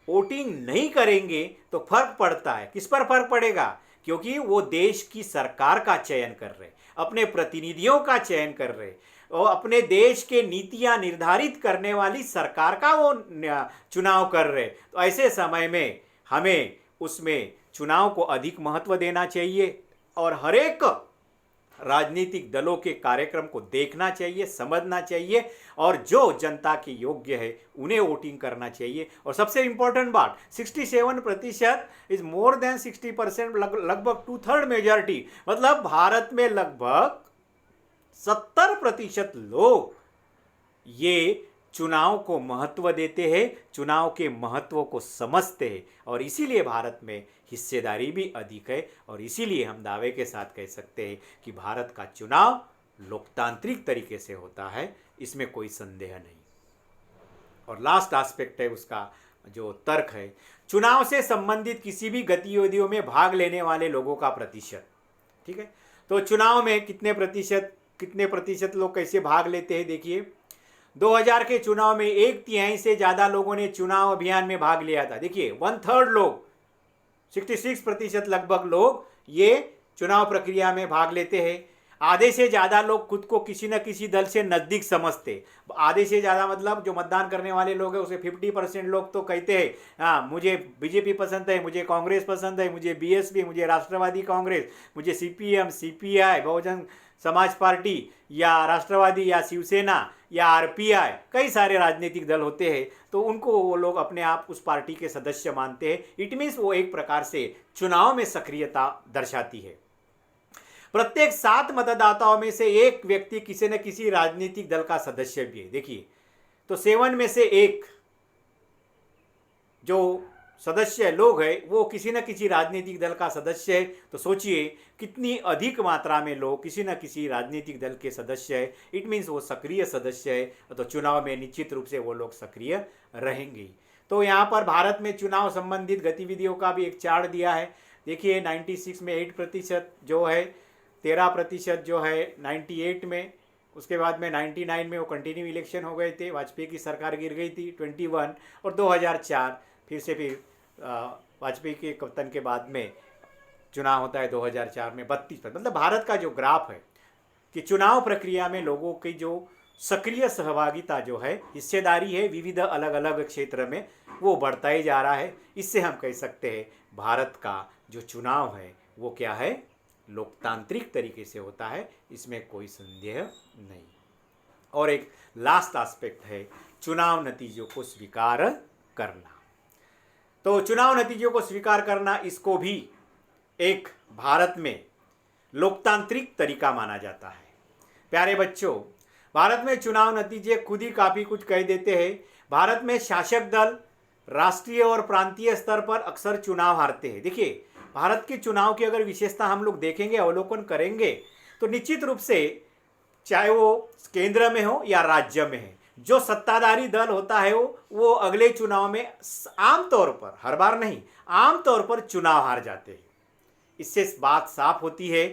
वोटिंग नहीं करेंगे तो फर्क पड़ता है। किस पर फर्क पड़ेगा? क्योंकि वो देश की सरकार का चयन कर रहे, अपने प्रतिनिधियों का चयन कर रहे और अपने देश के नीतियां निर्धारित करने वाली सरकार का वो चुनाव कर रहे। तो ऐसे समय में हमें उसमें चुनाव को अधिक महत्व देना चाहिए और हर एक राजनीतिक दलों के कार्यक्रम को देखना चाहिए, समझना चाहिए और जो जनता के योग्य है उन्हें वोटिंग करना चाहिए। और सबसे इंपॉर्टेंट बात, 67% इज मोर देन 60%, लगभग 2/3 मेजॉरिटी, मतलब भारत में लगभग 70% लोग ये चुनाव को महत्व देते हैं, चुनाव के महत्व को समझते हैं और इसीलिए भारत में हिस्सेदारी भी अधिक है। और इसीलिए हम दावे के साथ कह सकते हैं कि भारत का चुनाव लोकतांत्रिक तरीके से होता है, इसमें कोई संदेह नहीं। और लास्ट एस्पेक्ट है उसका जो तर्क है, चुनाव से संबंधित किसी भी गतिविधियों में भाग लेने वाले लोगों का प्रतिशत। ठीक है, तो चुनाव में कितने प्रतिशत लोग कैसे भाग लेते हैं? देखिए 2000 के चुनाव में 1/3 से ज़्यादा लोगों ने चुनाव अभियान में भाग लिया था। देखिए 1/3 लोग 66% लगभग लोग ये चुनाव प्रक्रिया में भाग लेते हैं। आधे से ज़्यादा लोग खुद को किसी न किसी दल से नज़दीक समझते। आधे से ज़्यादा मतलब जो मतदान करने वाले लोग हैं उसे 50% लोग तो कहते हैं हाँ मुझे बीजेपी पसंद है, मुझे कांग्रेस पसंद है, मुझे बीएसपी, मुझे राष्ट्रवादी कांग्रेस, मुझे CPM, CPI, Bahujan Samaj party या राष्ट्रवादी या शिवसेना या आरपीआई, कई सारे राजनीतिक दल होते हैं, तो उनको वो लोग अपने आप उस पार्टी के सदस्य मानते हैं। इट मीन्स वो एक प्रकार से चुनाव में सक्रियता दर्शाती है। प्रत्येक 7 मतदाताओं में से एक व्यक्ति किसी न किसी राजनीतिक दल का सदस्य भी है। देखिए, तो 7 में से एक जो सदस्य लोग हैं वो किसी न किसी राजनीतिक दल का सदस्य है। तो सोचिए कितनी अधिक मात्रा में लोग किसी न किसी राजनीतिक दल के सदस्य है। इट मीन्स वो सक्रिय सदस्य है, तो चुनाव में निश्चित रूप से वो लोग सक्रिय रहेंगे। तो यहाँ पर भारत में चुनाव संबंधित गतिविधियों का भी एक चार्ट दिया है। देखिए 96 में 8% जो है, 13% जो है 98 में, उसके बाद में 99 में वो कंटिन्यू इलेक्शन हो गए थे, वाजपेयी की सरकार गिर गई थी 21, और 2004 फिर वाजपेयी के पतन के बाद में चुनाव होता है 2004 में 32%। मतलब भारत का जो ग्राफ है कि चुनाव प्रक्रिया में लोगों की जो सक्रिय सहभागिता जो है, हिस्सेदारी है विविध अलग अलग क्षेत्र में, वो बढ़ता ही जा रहा है। इससे हम कह सकते हैं भारत का जो चुनाव है वो क्या है, लोकतांत्रिक तरीके से होता है, इसमें कोई संदेह नहीं। और एक लास्ट एस्पेक्ट है चुनाव नतीजों को स्वीकार करना। तो चुनाव नतीजों को स्वीकार करना, इसको भी एक भारत में लोकतांत्रिक तरीका माना जाता है। प्यारे बच्चों, भारत में चुनाव नतीजे खुद ही काफ़ी कुछ कह देते हैं। भारत में शासक दल राष्ट्रीय और प्रांतीय स्तर पर अक्सर चुनाव हारते हैं। देखिए, भारत के चुनाव की अगर विशेषता हम लोग देखेंगे, अवलोकन करेंगे, तो निश्चित रूप से चाहे वो केंद्र में हो या राज्य में है, जो सत्ताधारी दल होता है वो अगले चुनाव में आमतौर पर, हर बार नहीं, आमतौर पर चुनाव हार जाते हैं। इससे बात साफ होती है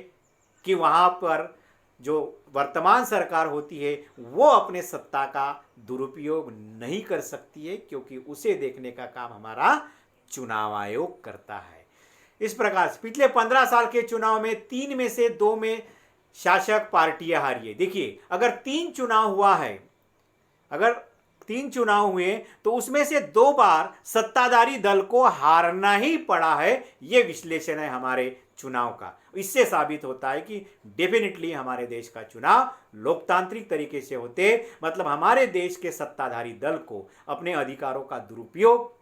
कि वहाँ पर जो वर्तमान सरकार होती है वो अपने सत्ता का दुरुपयोग नहीं कर सकती है, क्योंकि उसे देखने का काम हमारा चुनाव आयोग करता है। इस प्रकार से पिछले 15 साल के चुनाव में 3 में से 2 में शासक पार्टियां हारी है। देखिए, अगर 3 चुनाव हुआ है, अगर 3 चुनाव हुए तो उसमें से 2 बार सत्ताधारी दल को हारना ही पड़ा है। यह विश्लेषण है हमारे चुनाव का। इससे साबित होता है कि डेफिनेटली हमारे देश का चुनाव लोकतांत्रिक तरीके से होते, मतलब हमारे देश के सत्ताधारी दल को अपने अधिकारों का दुरुपयोग,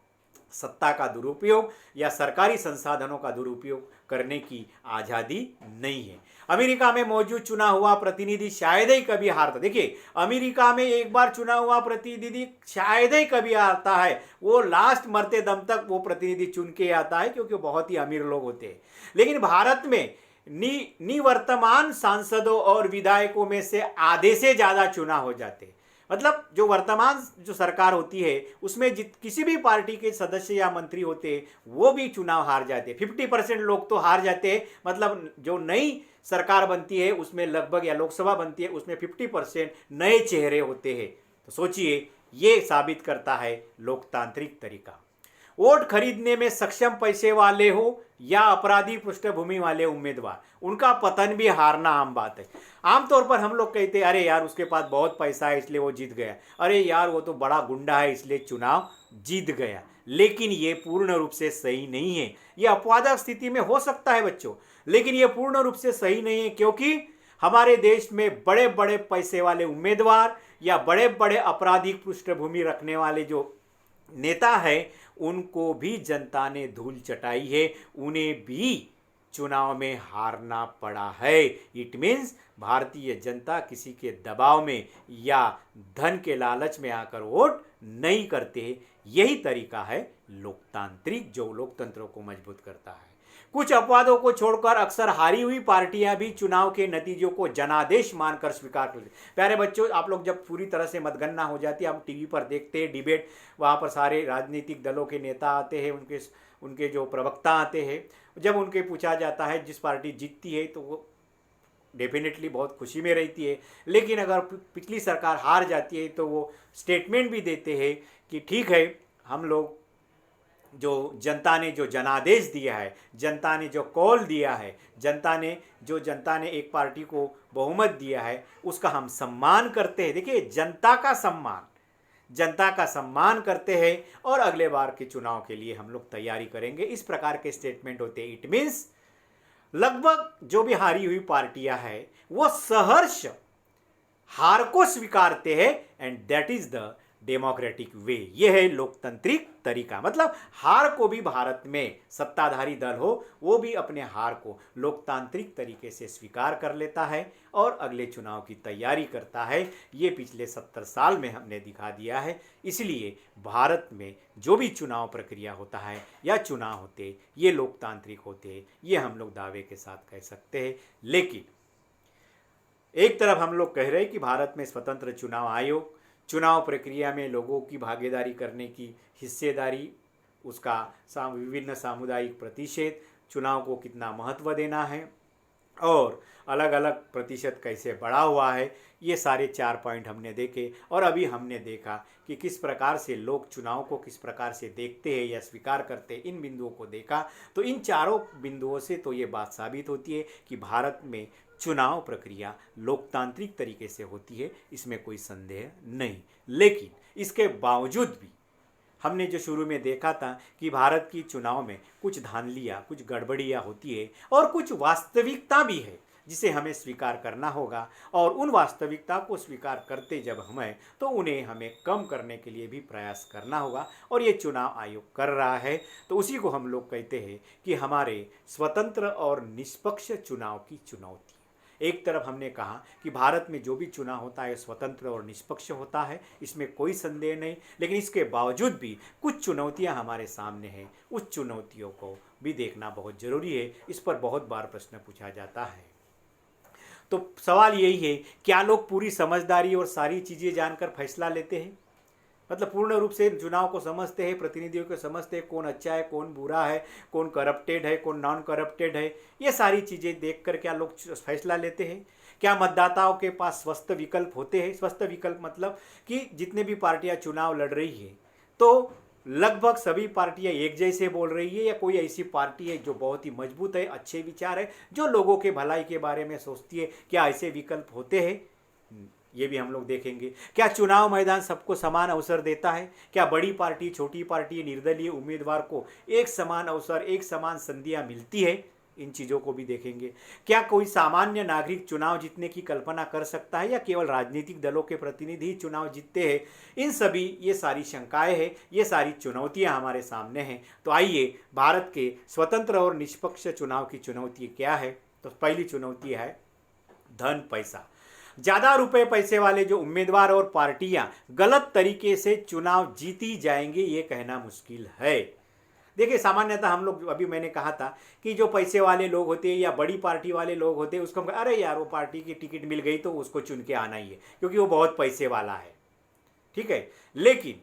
सत्ता का दुरुपयोग या सरकारी संसाधनों का दुरुपयोग करने की आज़ादी नहीं है। अमेरिका में मौजूद चुना हुआ प्रतिनिधि शायद ही कभी हारता। देखिए, अमेरिका में एक बार चुना हुआ प्रतिनिधि शायद ही कभी आता है, वो लास्ट मरते दम तक वो प्रतिनिधि चुन के आता है, क्योंकि बहुत ही अमीर लोग होते हैं। लेकिन भारत में निवर्तमान सांसदों और विधायकों में से आधे से ज़्यादा चुनाव हो जाते हैं। मतलब जो वर्तमान जो सरकार होती है उसमें किसी भी पार्टी के सदस्य या मंत्री होते हैं वो भी चुनाव हार जाते हैं। 50% लोग तो हार जाते हैं। मतलब जो नई सरकार बनती है उसमें लगभग, या लोकसभा बनती है उसमें 50% नए चेहरे होते हैं। तो सोचिए, ये साबित करता है लोकतांत्रिक तरीका। वोट खरीदने में सक्षम पैसे वाले हो या अपराधी पृष्ठभूमि वाले उम्मीदवार, उनका पतन भी हारना आम बात है। आमतौर पर हम लोग कहते हैं अरे यार उसके पास बहुत पैसा है इसलिए वो जीत गया, अरे यार वो तो बड़ा गुंडा है इसलिए चुनाव जीत गया। लेकिन ये पूर्ण रूप से सही नहीं है। ये अपवादक स्थिति में हो सकता है बच्चों, लेकिन ये पूर्ण रूप से सही नहीं है, क्योंकि हमारे देश में बड़े बड़े पैसे वाले उम्मीदवार या बड़े बड़े आपराधिक पृष्ठभूमि रखने वाले जो नेता है उनको भी जनता ने धूल चटाई है, उन्हें भी चुनाव में हारना पड़ा है। इट मीन्स भारतीय जनता किसी के दबाव में या धन के लालच में आकर वोट नहीं करते। यही तरीका है लोकतांत्रिक, जो लोकतंत्र को मजबूत करता है। कुछ अपवादों को छोड़कर अक्सर हारी हुई पार्टियां भी चुनाव के नतीजों को जनादेश मानकर स्वीकार कर लेती। प्यारे बच्चों, आप लोग जब पूरी तरह से मतगणना हो जाती है, हम टीवी पर देखते हैं डिबेट, वहाँ पर सारे राजनीतिक दलों के नेता आते हैं, उनके जो प्रवक्ता आते हैं, जब उनके पूछा जाता है जिस पार्टी जीतती है तो वो डेफिनेटली बहुत खुशी में रहती है। लेकिन अगर पिछली सरकार हार जाती है तो वो स्टेटमेंट भी देते हैं कि ठीक है, हम लोग जो जनता ने जो जनादेश दिया है, जनता ने जो कॉल दिया है, जनता ने एक पार्टी को बहुमत दिया है, उसका हम सम्मान करते हैं। देखिए, जनता का सम्मान करते हैं और अगले बार के चुनाव के लिए हम लोग तैयारी करेंगे, इस प्रकार के स्टेटमेंट होते हैं। इट मीन्स लगभग जो भी हारी हुई पार्टियां हैं वो सहर्ष हार को स्वीकारते हैं, and that is the democratic वे। यह है लोकतांत्रिक तरीका। मतलब हार को भी, भारत में सत्ताधारी दल हो वो भी अपने हार को लोकतांत्रिक तरीके से स्वीकार कर लेता है और अगले चुनाव की तैयारी करता है। ये पिछले 70 साल में हमने दिखा दिया है। इसलिए भारत में जो भी चुनाव प्रक्रिया होता है या चुनाव होते, ये लोकतांत्रिक होते, ये हम लोग दावे के साथ कह सकते हैं। लेकिन एक तरफ हम लोग कह रहे हैं कि भारत में स्वतंत्र चुनाव आयोग, चुनाव प्रक्रिया में लोगों की भागीदारी करने की हिस्सेदारी, उसका विभिन्न सामुदायिक प्रतिशत, चुनाव को कितना महत्व देना है और अलग अलग प्रतिशत कैसे बढ़ा हुआ है, ये सारे 4 पॉइंट हमने देखे। और अभी हमने देखा कि किस प्रकार से लोग चुनाव को किस प्रकार से देखते हैं या स्वीकार करते हैं, इन बिंदुओं को देखा। तो इन चारों बिंदुओं से तो ये बात साबित होती है कि भारत में चुनाव प्रक्रिया लोकतांत्रिक तरीके से होती है, इसमें कोई संदेह नहीं। लेकिन इसके बावजूद भी हमने जो शुरू में देखा था कि भारत की चुनाव में कुछ धांधलियाँ, कुछ गड़बड़ियाँ होती है और कुछ वास्तविकता भी है जिसे हमें स्वीकार करना होगा। और उन वास्तविकता को स्वीकार करते जब हमें, तो उन्हें हमें कम करने के लिए भी प्रयास करना होगा, और ये चुनाव आयोग कर रहा है। तो उसी को हम लोग कहते हैं कि हमारे स्वतंत्र और निष्पक्ष चुनाव की चुनौती। एक तरफ हमने कहा कि भारत में जो भी चुनाव होता है स्वतंत्र और निष्पक्ष होता है, इसमें कोई संदेह नहीं। लेकिन इसके बावजूद भी कुछ चुनौतियां हमारे सामने हैं, उस चुनौतियों को भी देखना बहुत ज़रूरी है। इस पर बहुत बार प्रश्न पूछा जाता है। तो सवाल यही है, क्या लोग पूरी समझदारी और सारी चीज़ें जानकर फैसला लेते हैं? मतलब पूर्ण रूप से चुनाव को समझते हैं, प्रतिनिधियों को समझते हैं, कौन अच्छा है, कौन बुरा है, कौन करप्टेड है, कौन नॉन करप्टेड है, ये सारी चीज़ें देखकर क्या लोग फैसला लेते हैं? क्या मतदाताओं के पास स्वस्थ विकल्प होते हैं? स्वस्थ विकल्प मतलब कि जितने भी पार्टियां चुनाव लड़ रही है तो लगभग सभी पार्टियां एक जैसे बोल रही है, या कोई ऐसी पार्टी है जो बहुत ही मजबूत है, अच्छे विचार है, जो लोगों के भलाई के बारे में सोचती है? क्या ऐसे विकल्प होते हैं? ये भी हम लोग देखेंगे। क्या चुनाव मैदान सबको समान अवसर देता है? क्या बड़ी पार्टी, छोटी पार्टी, निर्दलीय उम्मीदवार को एक समान अवसर, एक समान संधियां मिलती है? इन चीज़ों को भी देखेंगे। क्या कोई सामान्य नागरिक चुनाव जीतने की कल्पना कर सकता है, या केवल राजनीतिक दलों के प्रतिनिधि ही चुनाव जीतते हैं? इन सभी, ये सारी शंकाएं हैं, ये सारी चुनौतियां हमारे सामने हैं। तो आइए, भारत के स्वतंत्र और निष्पक्ष चुनाव की चुनौती क्या है? तो पहली चुनौती है धन पैसा। ज़्यादा रुपए पैसे वाले जो उम्मीदवार और पार्टियां गलत तरीके से चुनाव जीती जाएंगे, ये कहना मुश्किल है। देखिए, सामान्यतः हम लोग, अभी मैंने कहा था कि जो पैसे वाले लोग होते हैं या बड़ी पार्टी वाले लोग होते हैं, उसको हम अरे यार वो पार्टी की टिकट मिल गई तो उसको चुन के आना ही है क्योंकि वो बहुत पैसे वाला है, ठीक है। लेकिन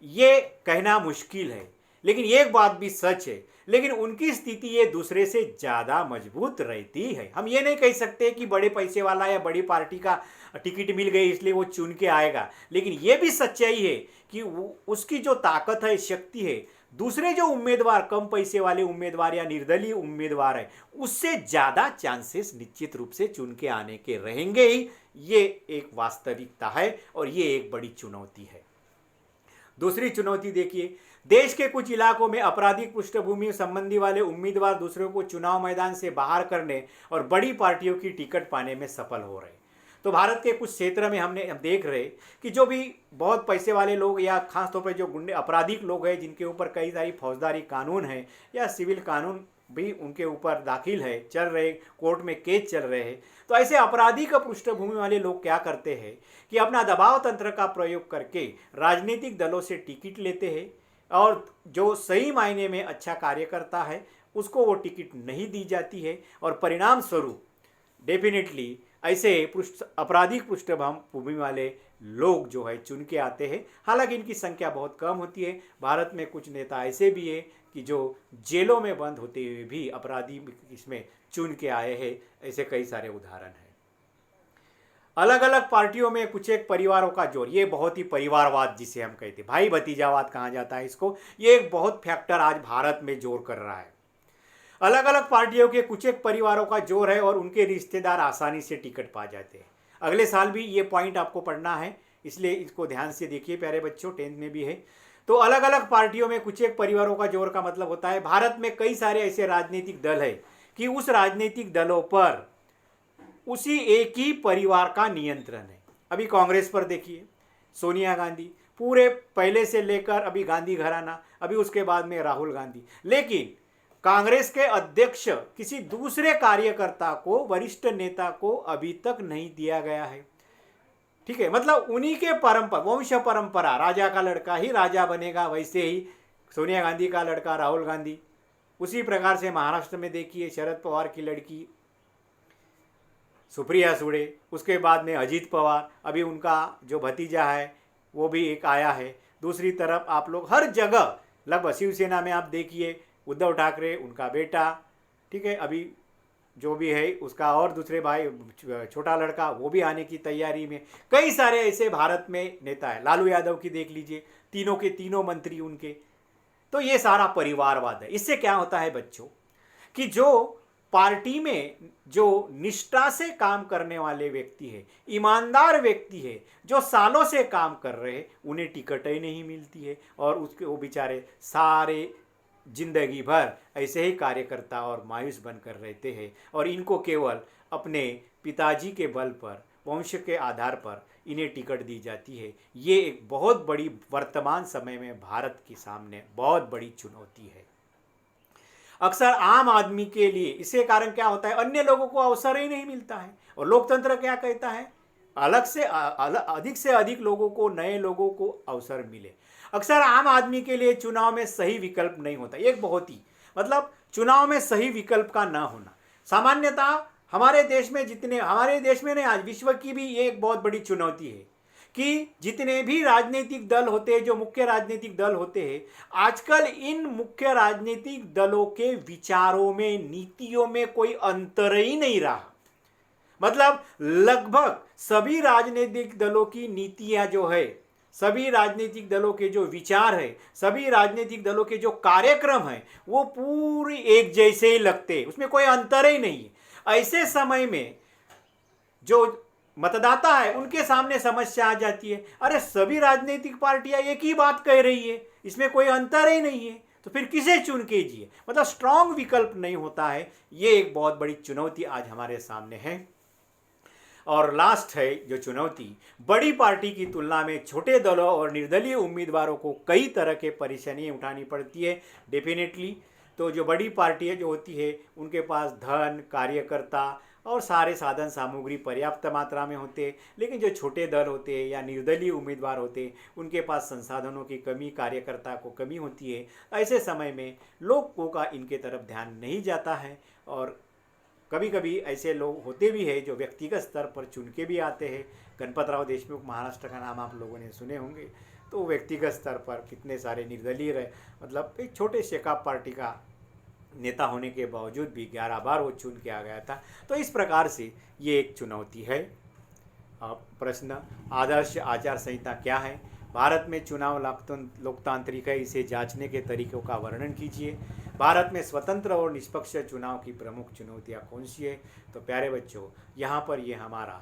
ये कहना मुश्किल है, लेकिन एक बात भी सच है, लेकिन उनकी स्थिति ये दूसरे से ज़्यादा मजबूत रहती है। हम ये नहीं कह सकते कि बड़े पैसे वाला या बड़ी पार्टी का टिकट मिल गई इसलिए वो चुन के आएगा, लेकिन ये भी सच्चाई है कि उसकी जो ताकत है, शक्ति है, दूसरे जो उम्मीदवार, कम पैसे वाले उम्मीदवार या निर्दलीय उम्मीदवार है, उससे ज़्यादा चांसेस निश्चित रूप से चुन के आने के रहेंगे ही। ये एक वास्तविकता है और ये एक बड़ी चुनौती है। दूसरी चुनौती देखिए, देश के कुछ इलाकों में आपराधिक पृष्ठभूमि संबंधी वाले उम्मीदवार दूसरों को चुनाव मैदान से बाहर करने और बड़ी पार्टियों की टिकट पाने में सफल हो रहे हैं। तो भारत के कुछ क्षेत्र में हम देख रहे कि जो भी बहुत पैसे वाले लोग या खासतौर पर जो गुंडे आपराधिक लोग हैं, जिनके ऊपर कई सारी फौजदारी कानून है या सिविल कानून भी उनके ऊपर दाखिल है, चल रहे, कोर्ट में केस चल रहे हैं, तो ऐसे आपराधिक पृष्ठभूमि वाले लोग क्या करते हैं कि अपना दबाव तंत्र का प्रयोग करके राजनीतिक दलों से टिकट लेते हैं, और जो सही मायने में अच्छा कार्य करता है उसको वो टिकट नहीं दी जाती है, और परिणाम स्वरूप डेफिनेटली ऐसे आपराधिक पृष्ठभूमि वाले लोग जो है चुन के आते हैं। हालांकि इनकी संख्या बहुत कम होती है। भारत में कुछ नेता ऐसे भी हैं कि जो जेलों में बंद होते हुए भी अपराधी इसमें चुन के आए हैं। ऐसे कई सारे उदाहरण हैं। अलग अलग पार्टियों में कुछ एक परिवारों का जोर, ये बहुत ही परिवारवाद जिसे हम कहते हैं, भाई भतीजावाद कहा जाता है इसको, ये एक बहुत फैक्टर आज भारत में जोर कर रहा है। अलग अलग पार्टियों के कुछ एक परिवारों का जोर है और उनके रिश्तेदार आसानी से टिकट पा जाते हैं। अगले साल भी ये पॉइंट आपको पढ़ना है, इसलिए इसको ध्यान से देखिए प्यारे बच्चों, 10th में भी है। तो अलग अलग पार्टियों में कुछ एक परिवारों का जोर का मतलब होता है भारत में कई सारे ऐसे राजनीतिक दल है कि उस राजनीतिक दलों पर उसी एक ही परिवार का नियंत्रण है। अभी कांग्रेस पर देखिए, सोनिया गांधी, पूरे पहले से लेकर अभी गांधी घराना, अभी उसके बाद में राहुल गांधी, लेकिन कांग्रेस के अध्यक्ष किसी दूसरे कार्यकर्ता को, वरिष्ठ नेता को अभी तक नहीं दिया गया है। ठीक है, मतलब उन्हीं के परंपरा, वंश परंपरा, राजा का लड़का ही राजा बनेगा, वैसे ही सोनिया गांधी का लड़का राहुल गांधी, उसी प्रकार से महाराष्ट्र में देखिए शरद पवार की लड़की सुप्रिया सुळे, उसके बाद में अजीत पवार, अभी उनका जो भतीजा है वो भी एक आया है। दूसरी तरफ आप लोग हर जगह लगभग शिवसेना में आप देखिए उद्धव ठाकरे, उनका बेटा, ठीक है, अभी जो भी है उसका और दूसरे भाई छोटा लड़का वो भी आने की तैयारी में। कई सारे ऐसे भारत में नेता है, लालू यादव की देख लीजिए, तीनों के तीनों मंत्री उनके। तो ये सारा परिवारवाद है। इससे क्या होता है बच्चों कि जो पार्टी में जो निष्ठा से काम करने वाले व्यक्ति है, ईमानदार व्यक्ति है, जो सालों से काम कर रहे हैं, उन्हें टिकट ही नहीं मिलती है और उसके वो बेचारे सारे जिंदगी भर ऐसे ही कार्यकर्ता और मायूस बनकर रहते हैं और इनको केवल अपने पिताजी के बल पर, वंश के आधार पर इन्हें टिकट दी जाती है। ये एक बहुत बड़ी वर्तमान समय में भारत के सामने बहुत बड़ी चुनौती है। अक्सर आम आदमी के लिए इसके कारण क्या होता है, अन्य लोगों को अवसर ही नहीं मिलता है। और लोकतंत्र क्या कहता है, अधिक से अधिक लोगों को, नए लोगों को अवसर मिले। अक्सर आम आदमी के लिए चुनाव में सही विकल्प नहीं होता। एक बहुत ही मतलब चुनाव में सही विकल्प का ना होना, सामान्यतः हमारे देश में हमारे देश में नहीं, आज विश्व की भी ये एक बहुत बड़ी चुनौती है कि जितने भी राजनीतिक दल होते हैं, जो मुख्य राजनीतिक दल होते हैं, आजकल इन मुख्य राजनीतिक दलों के विचारों में, नीतियों में कोई अंतर ही नहीं रहा। मतलब लगभग सभी राजनीतिक दलों की नीतियां जो है, सभी राजनीतिक दलों के जो विचार है, सभी राजनीतिक दलों के जो कार्यक्रम है, वो पूरी एक जैसे ही लगते हैं, उसमें कोई अंतर ही नहीं है। ऐसे समय में जो मतदाता है उनके सामने समस्या आ जाती है, अरे सभी राजनीतिक पार्टियां एक ही बात कह रही है, इसमें कोई अंतर ही नहीं है, तो फिर किसे चुन कीजिए। मतलब स्ट्रांग विकल्प नहीं होता है। ये एक बहुत बड़ी चुनौती आज हमारे सामने है। और लास्ट है जो चुनौती, बड़ी पार्टी की तुलना में छोटे दलों और निर्दलीय उम्मीदवारों को कई तरह के परेशानियां उठानी पड़ती है डेफिनेटली। तो जो बड़ी पार्टियां जो होती है उनके पास धन, कार्यकर्ता और सारे साधन सामग्री पर्याप्त मात्रा में होते हैं, लेकिन जो छोटे दल होते हैं या निर्दलीय उम्मीदवार होते हैं उनके पास संसाधनों की कमी, कार्यकर्ता को कमी होती है। ऐसे समय में लोगों का इनके तरफ ध्यान नहीं जाता है और कभी कभी ऐसे लोग होते भी हैं जो व्यक्तिगत स्तर पर चुन के भी आते हैं। गणपतराव देशमुख महाराष्ट्र का नाम आप लोगों ने सुने होंगे। तो व्यक्तिगत स्तर पर कितने सारे निर्दलीय रहे, मतलब एक छोटे शेकाप पार्टी का नेता होने के बावजूद भी 11 बार वो चुन के आ गया था। तो इस प्रकार से ये एक चुनौती है। प्रश्न, आदर्श आचार संहिता क्या है? भारत में चुनाव लोकतांत्रिक है, इसे जांचने के तरीकों का वर्णन कीजिए। भारत में स्वतंत्र और निष्पक्ष चुनाव की प्रमुख चुनौतियां कौन सी है? तो प्यारे बच्चों, यहाँ पर ये हमारा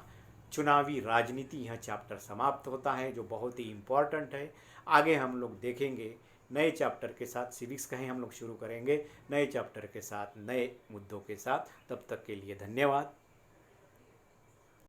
चुनावी राजनीति यह चैप्टर समाप्त होता है, जो बहुत ही इम्पॉर्टेंट है। आगे हम लोग देखेंगे नए चैप्टर के साथ, सिविक्स का ही हम लोग शुरू करेंगे नए चैप्टर के साथ, नए मुद्दों के साथ। तब तक के लिए धन्यवाद।